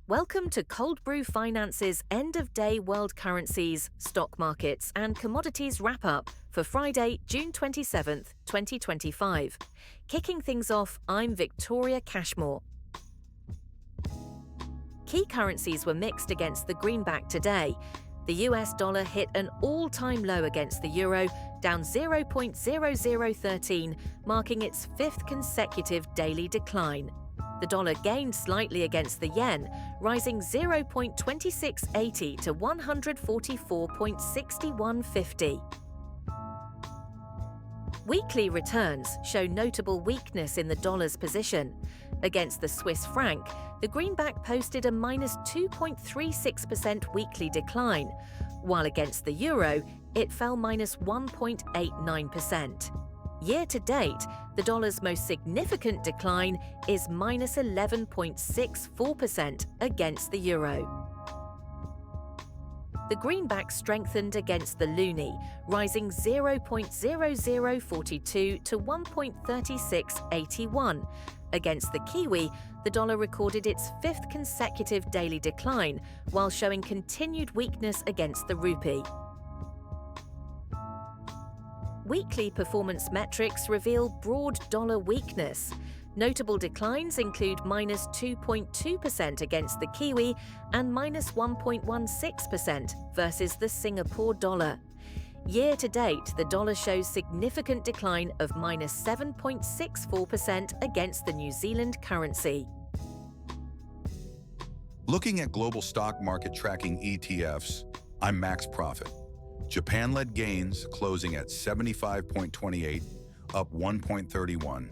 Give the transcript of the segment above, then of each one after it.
Welcome to Cold Brew Finance's end-of-day world currencies, stock markets and commodities wrap-up for Friday, June 27th, 2025. Kicking things off, I'm Victoria Cashmore. Key currencies were mixed against the greenback today. The US dollar hit an all-time low against the euro, down 0.0013, marking its fifth consecutive daily decline. The dollar gained slightly against the yen, rising 0.2680 to 144.6150. Weekly returns show notable weakness in the dollar's position. Against the Swiss franc, the greenback posted a minus 2.36% weekly decline, while against the euro, it fell minus 1.89%. Year-to-date, the dollar's most significant decline is minus 11.64% against the euro. The greenback strengthened against the loonie, rising 0.0042 to 1.3681. Against the kiwi, the dollar recorded its fifth consecutive daily decline, while showing continued weakness against the rupee. Weekly performance metrics reveal broad dollar weakness. Notable declines include minus 2.2% against the kiwi and minus 1.16% versus the Singapore dollar. Year-to-date, the dollar shows significant decline of minus 7.64% against the New Zealand currency. Looking at global stock market tracking ETFs, I'm Max Profit. Japan led gains, closing at 75.28, up 1.31,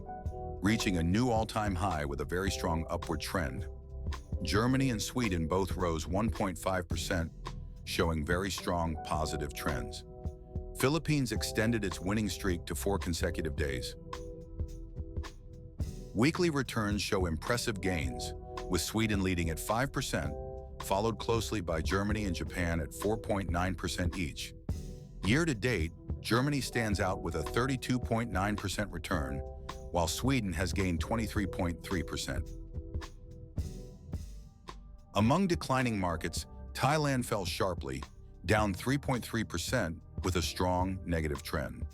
reaching a new all-time high with a very strong upward trend. Germany and Sweden both rose 1.5%, showing very strong positive trends. Philippines extended its winning streak to 4 consecutive days. Weekly returns show impressive gains, with Sweden leading at 5%, followed closely by Germany and Japan at 4.9% each. Year-to-date, Germany stands out with a 32.9% return, while Sweden has gained 23.3%. Among declining markets, Thailand fell sharply, down 3.3% with a strong negative trend.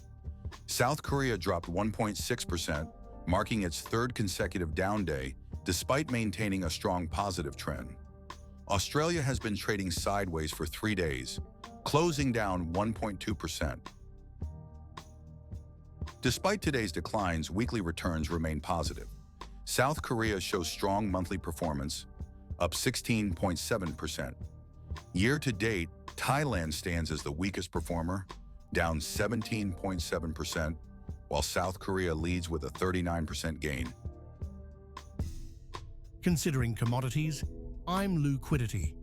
South Korea dropped 1.6%, marking its third consecutive down day, despite maintaining a strong positive trend. Australia has been trading sideways for 3 days, closing down 1.2%. Despite today's declines, weekly returns remain positive. South Korea shows strong monthly performance, up 16.7%. Year-to-date, Thailand stands as the weakest performer, down 17.7%, while South Korea leads with a 39% gain. Considering commodities, I'm Liquidity.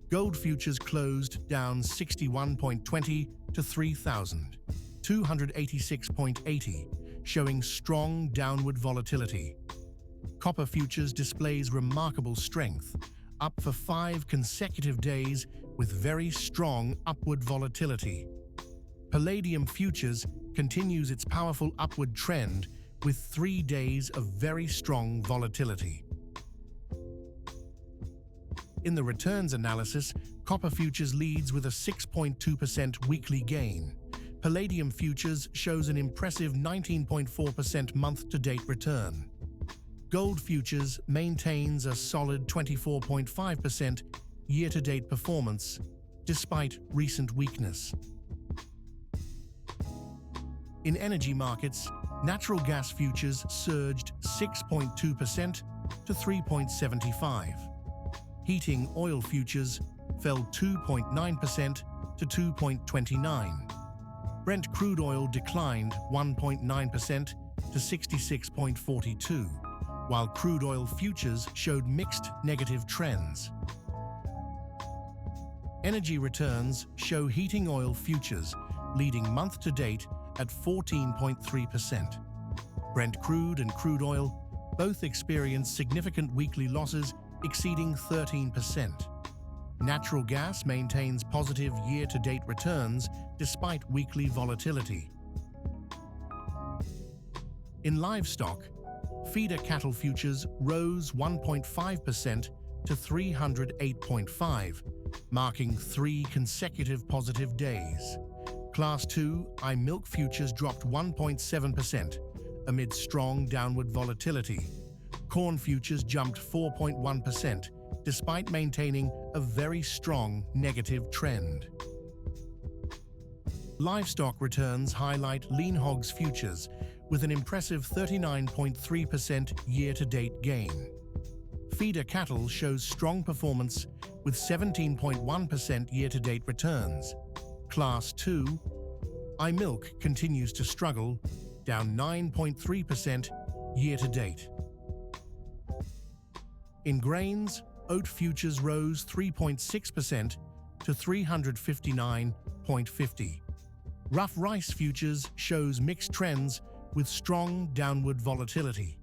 Gold futures closed down 61.20 to 3,286.80, showing strong downward volatility. Copper futures displays remarkable strength, up for 5 consecutive days with very strong upward volatility. Palladium futures continues its powerful upward trend with 3 days of very strong volatility. In the returns analysis, copper futures leads with a 6.2% weekly gain. Palladium futures shows an impressive 19.4% month-to-date return. Gold futures maintains a solid 24.5% year-to-date performance, despite recent weakness. In energy markets, natural gas futures surged 6.2% to 3.75. Heating oil futures fell 2.9% to 2.29. Brent crude oil declined 1.9% to 66.42, while crude oil futures showed mixed negative trends. Energy returns show heating oil futures leading month-to-date at 14.3%. Brent crude and crude oil both experienced significant weekly losses exceeding 13%. Natural gas maintains positive year-to-date returns despite weekly volatility. In livestock, feeder cattle futures rose 1.5% to 308.5, marking 3 consecutive positive days. Class 2 milk futures dropped 1.7% amid strong downward volatility. Corn futures jumped 4.1% despite maintaining a very strong negative trend. Livestock returns highlight lean hogs futures with an impressive 39.3% year-to-date gain. Feeder cattle shows strong performance with 17.1% year-to-date returns. Class 2 milk continues to struggle, down 9.3% year-to-date. In grains, oat futures rose 3.6% to 359.50. Rough rice futures shows mixed trends with strong downward volatility.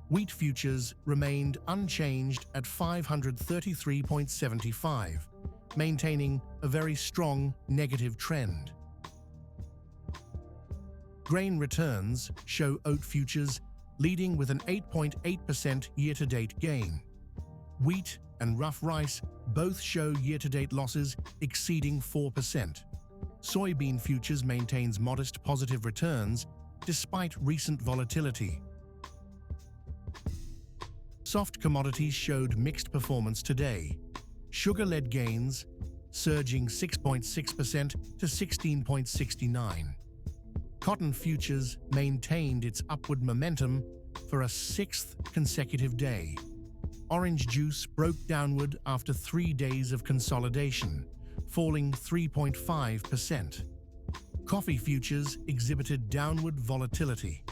Wheat futures remained unchanged at 533.75, maintaining a very strong negative trend. Grain returns show oat futures leading with an 8.8% year-to-date gain. Wheat and rough rice both show year-to-date losses exceeding 4%. Soybean futures maintains modest positive returns despite recent volatility. Soft commodities showed mixed performance today. Sugar led gains, surging 6.6% to 16.69. Cotton futures maintained its upward momentum for a 6th consecutive day. Orange juice broke downward after 3 days of consolidation, falling 3.5%. Coffee futures exhibited downward volatility.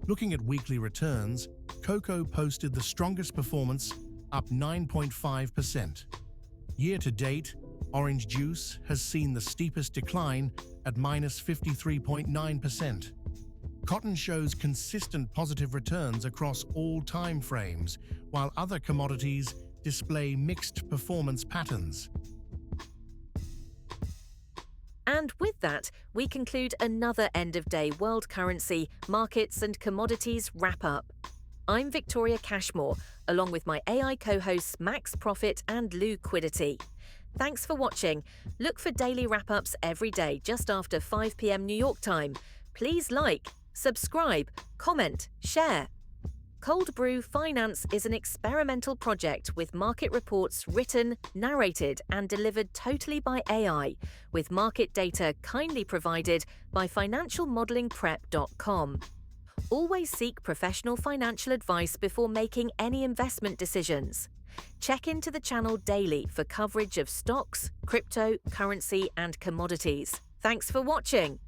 Looking at weekly returns, cocoa posted the strongest performance, up 9.5%. Year-to-date, orange juice has seen the steepest decline at minus 53.9%. Cotton shows consistent positive returns across all time frames, while other commodities display mixed performance patterns. And with that, we conclude another end-of-day world currency, markets and commodities wrap-up. I'm Victoria Cashmore, along with my AI co-hosts Max Profit and Liquidity. Thanks for watching. Look for daily wrap-ups every day just after 5 p.m. New York time. Please like, subscribe, comment, share. Cold Brew Finance is an experimental project with market reports written, narrated and delivered totally by AI, with market data kindly provided by financialmodelingprep.com. Always seek professional financial advice before making any investment decisions. Check into the channel daily for coverage of stocks, crypto, currency and commodities. Thanks for watching.